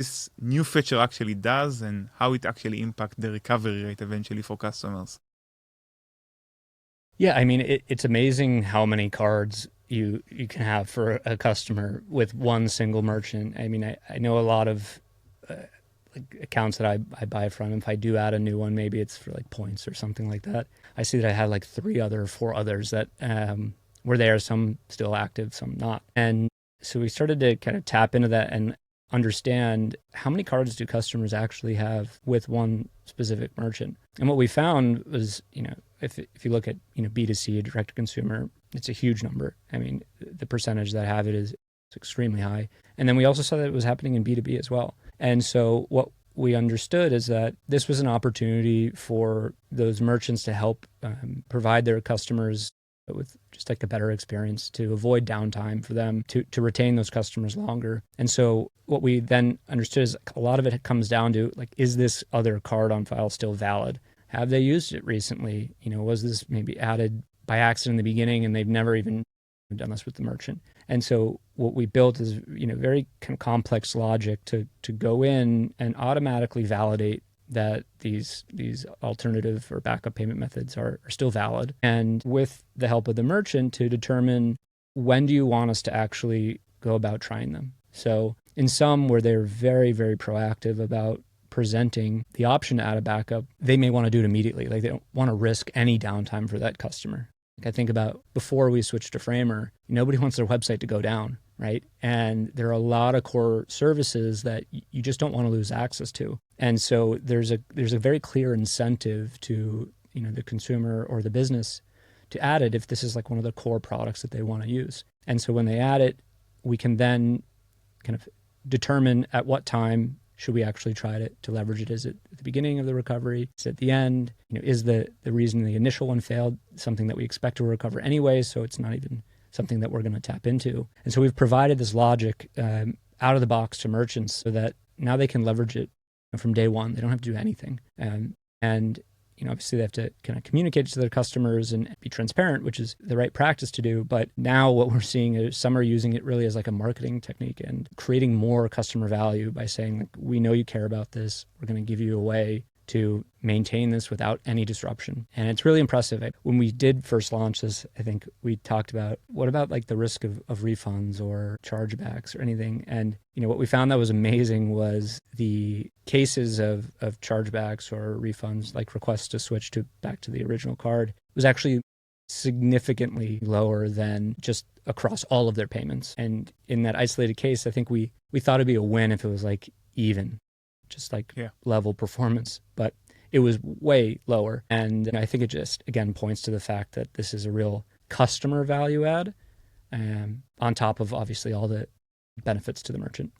this new feature actually does and how it actually impacts the recovery rate eventually for customers. Yeah, I mean, it's amazing how many cards you can have for a customer with one single merchant. I mean, I know a lot of uh, like accounts that I buy from. If I do add a new one, maybe it's for like points or something like that. I see that I had like 4 others that were there, some still active, some not. And so we started to kind of tap into that and understand how many cards do customers actually have with one specific merchant. And what we found was, if you look at, B2C, direct to consumer, it's a huge number. I mean, the percentage that have it is extremely high. And then we also saw that it was happening in B2B as well. And so what we understood is that this was an opportunity for those merchants to help provide their customers with just like a better experience, to avoid downtime for them, to retain those customers longer. And so what we then understood is a lot of it comes down to like, is this other card on file still valid? Have they used it recently? Was this maybe added by accident in the beginning and they've never even done this with the merchant? And so what we built is, very kind of complex logic to go in and automatically validate that these alternative or backup payment methods are still valid. And with the help of the merchant to determine when do you want us to actually go about trying them. So in some where they're very, very proactive about presenting the option to add a backup, they may want to do it immediately. Like they don't want to risk any downtime for that customer. Like I think about before we switched to Framer, nobody wants their website to go down, right? And there are a lot of core services that you just don't want to lose access to. And so there's a very clear incentive to, the consumer or the business to add it if this is like one of the core products that they want to use. And so when they add it, we can then kind of determine at what time should we actually try to leverage it? Is it at the beginning of the recovery? Is it at the end? Is the reason the initial one failed something that we expect to recover anyway, so it's not even something that we're going to tap into? And so we've provided this logic out of the box to merchants so that now they can leverage it from day one. They don't have to do anything. And obviously they have to kind of communicate to their customers and be transparent, which is the right practice to do. But now what we're seeing is some are using it really as like a marketing technique and creating more customer value by saying, like, we know you care about this. We're going to give you a way to maintain this without any disruption. And it's really impressive. When we did first launch this, I think we talked about, what about like the risk of refunds or chargebacks or anything? And, what we found that was amazing was the cases of chargebacks or refunds, like requests to switch back to the original card, was actually significantly lower than just across all of their payments. And in that isolated case, I think we thought it'd be a win if it was like even, just like level performance, but it was way lower. And I think it just, again, points to the fact that this is a real customer value add on top of obviously all the benefits to the merchant.